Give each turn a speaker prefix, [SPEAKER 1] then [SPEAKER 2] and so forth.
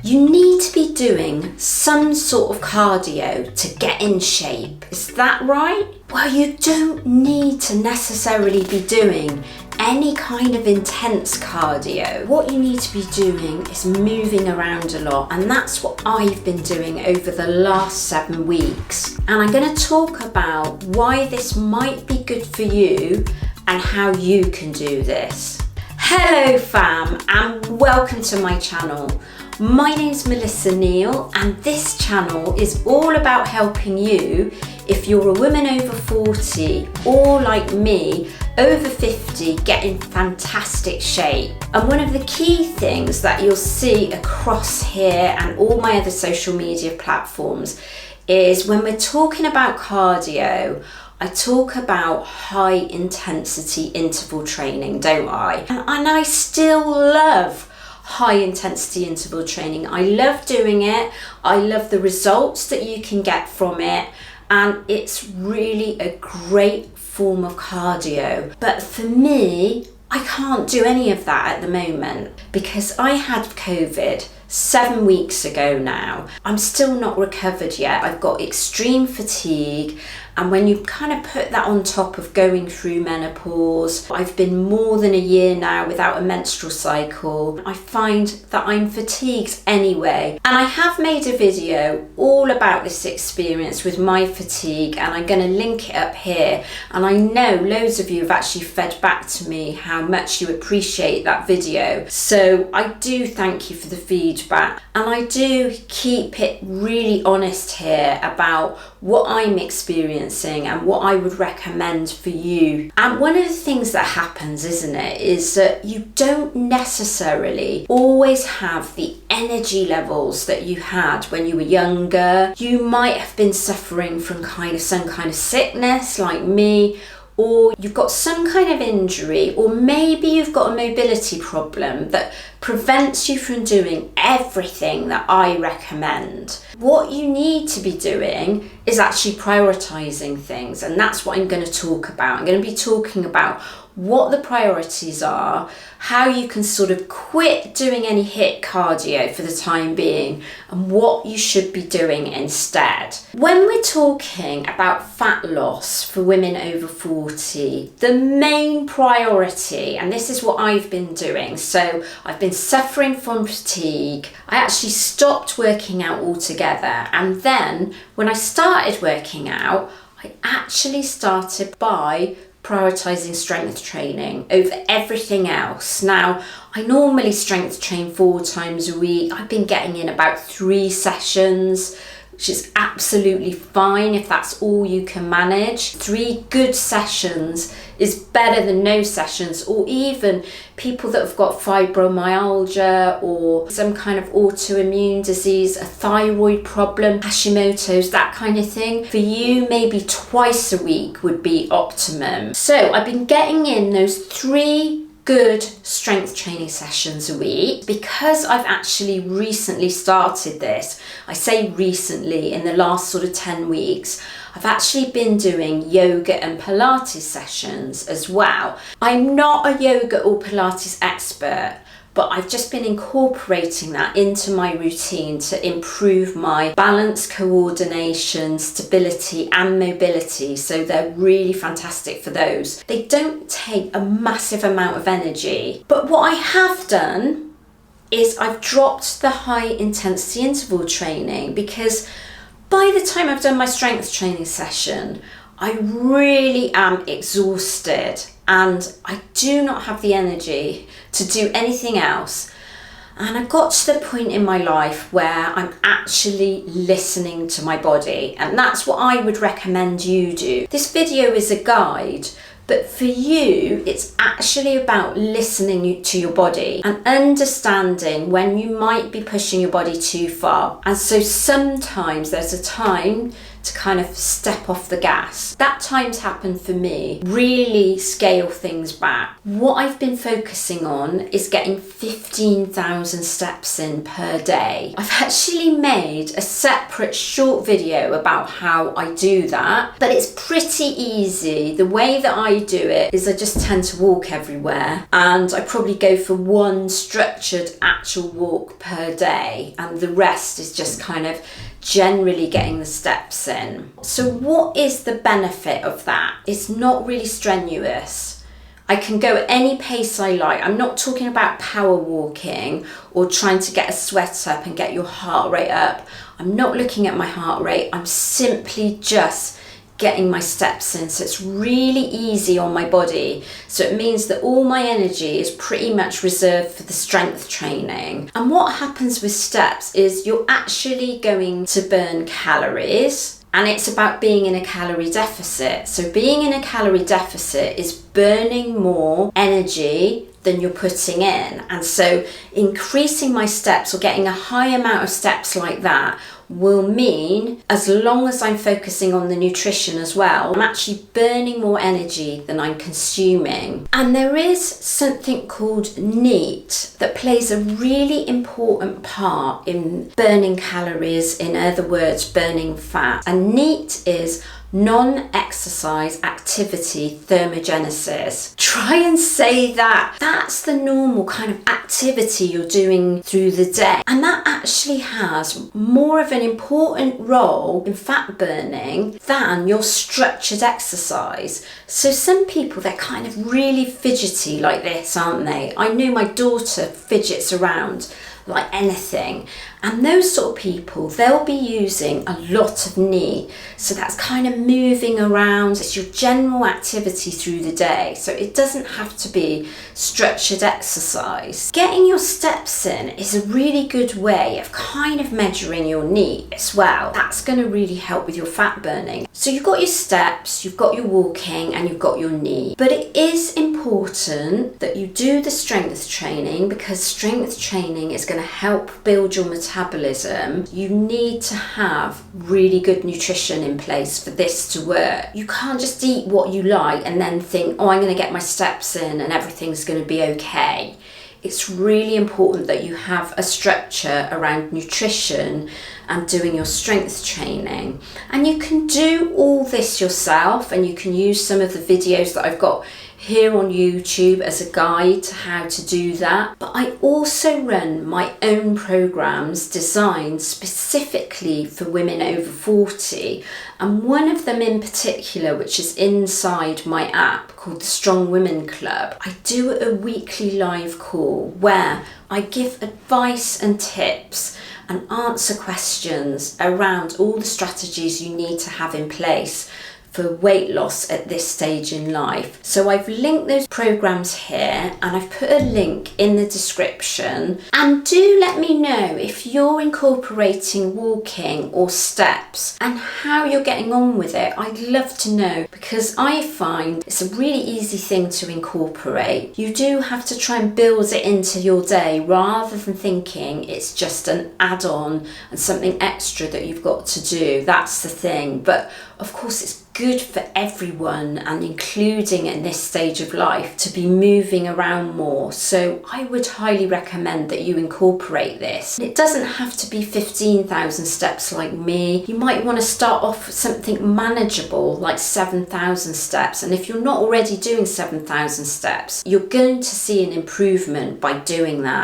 [SPEAKER 1] You need to be doing some sort of cardio to get in shape. Is that right? Well, you don't need to necessarily be doing any kind of intense cardio. What you need to be doing is moving around a lot, and that's what I've been doing over the last 7 weeks. And I'm going to talk about why this might be good for you and how you can do this. Hello fam, and welcome to my channel. My name's Melissa Neal, and this channel is all about helping you if you're a woman over 40 or like me, over 50, get in fantastic shape. And one of the key things that you'll see across here and all my other social media platforms is when we're talking about cardio, I talk about high intensity interval training, don't I? And I still love high intensity interval training. I love doing it. I love the results that you can get from it. And it's really a great form of cardio. But for me, I can't do any of that at the moment because I had COVID 7 weeks ago now. I'm still not recovered yet. I've got extreme fatigue. And when you kind of put that on top of going through menopause, I've been more than a year now without a menstrual cycle. I find that I'm fatigued anyway. And I have made a video all about this experience with my fatigue, and I'm going to link it up here. And I know loads of you have actually fed back to me how much you appreciate that video. So I do thank you for the feedback. And I do keep it really honest here about what I'm experiencing and what I would recommend for you. And one of the things that happens, isn't it, is that you don't necessarily always have the energy levels that you had when you were younger. You might have been suffering from some kind of sickness like me, or you've got some kind of injury, or maybe you've got a mobility problem that prevents you from doing everything that I recommend. What you need to be doing is actually prioritizing things, and that's what I'm going to talk about. I'm going to be talking about what the priorities are, how you can sort of quit doing any HIIT cardio for the time being, and what you should be doing instead. When we're talking about fat loss for women over 40, the main priority, and this is what I've been doing, so I've been suffering from fatigue. I actually stopped working out altogether, and then when I started working out, I actually started by prioritizing strength training over everything else. Now, I normally strength train 4 times a week. I've been getting in about 3 sessions, which is absolutely fine if that's all you can manage. 3 good sessions is better than no sessions, or even people that have got fibromyalgia or some kind of autoimmune disease, a thyroid problem, Hashimoto's, that kind of thing. For you, maybe twice a week would be optimum. So I've been getting in those 3 good strength training sessions a week. Because I've actually recently started this, I say recently, in the last sort of 10 weeks, I've actually been doing yoga and Pilates sessions as well. I'm not a yoga or Pilates expert, but I've just been incorporating that into my routine to improve my balance, coordination, stability and mobility. So they're really fantastic for those. They don't take a massive amount of energy. But what I have done is I've dropped the high intensity interval training, because by the time I've done my strength training session, I really am exhausted and I do not have the energy to do anything else. And I got to the point in my life where I'm actually listening to my body, and that's what I would recommend you do. This video is a guide, but for you, it's actually about listening to your body and understanding when you might be pushing your body too far. And so sometimes there's a time to kind of step off the gas. That time's happened for me. Really scale things back. What I've been focusing on is getting 15,000 steps in per day. I've actually made a separate short video about how I do that, but it's pretty easy. The way that I do it is I just tend to walk everywhere, and I probably go for one structured actual walk per day, and the rest is just kind of generally getting the steps in. So what is the benefit of that? It's not really strenuous. I can go at any pace I like. I'm not talking about power walking or trying to get a sweat up and get your heart rate up. I'm not looking at my heart rate. I'm simply just getting my steps in. So it's really easy on my body. So it means that all my energy is pretty much reserved for the strength training. And what happens with steps is you're actually going to burn calories, and it's about being in a calorie deficit. So being in a calorie deficit is burning more energy than you're putting in. And so increasing my steps or getting a high amount of steps like that will mean, as long as I'm focusing on the nutrition as well, I'm actually burning more energy than I'm consuming. And there is something called NEAT that plays a really important part in burning calories, in other words, burning fat. And NEAT is non-exercise activity thermogenesis. Try and say that. That's the normal kind of activity you're doing through the day. And that actually has more of an important role in fat burning than your structured exercise. So some people, they're kind of really fidgety like this, aren't they? I know my daughter fidgets around like anything, and those sort of people, they'll be using a lot of knee. So that's kind of moving around. It's your general activity through the day, so it doesn't have to be structured exercise. Getting your steps in is a really good way of kind of measuring your knee as well. That's going to really help with your fat burning. So you've got your steps, you've got your walking, and you've got your knee. But it is important that you do the strength training, because strength training is going to help build your metabolism. You need to have really good nutrition in place for this to work. You can't just eat what you like and then think, oh, I'm going to get my steps in and everything's going to be okay. It's really important that you have a structure around nutrition and doing your strength training. And you can do all this yourself, and you can use some of the videos that I've got here on YouTube as a guide to how to do that. But I also run my own programs designed specifically for women over 40, and one of them in particular, which is inside my app called the Strong Women Club, I do a weekly live call where I give advice and tips and answer questions around all the strategies you need to have in place for weight loss at this stage in life. So I've linked those programs here, and I've put a link in the description. And do let me know if you're incorporating walking or steps and how you're getting on with it. I'd love to know, because I find it's a really easy thing to incorporate. You do have to try and build it into your day rather than thinking it's just an add-on and something extra that you've got to do. That's the thing. But of course, it's good for everyone, and including at this stage of life, to be moving around more. So I would highly recommend that you incorporate this. It doesn't have to be 15,000 steps like me. You might want to start off with something manageable like 7,000 steps. And if you're not already doing 7,000 steps, you're going to see an improvement by doing that.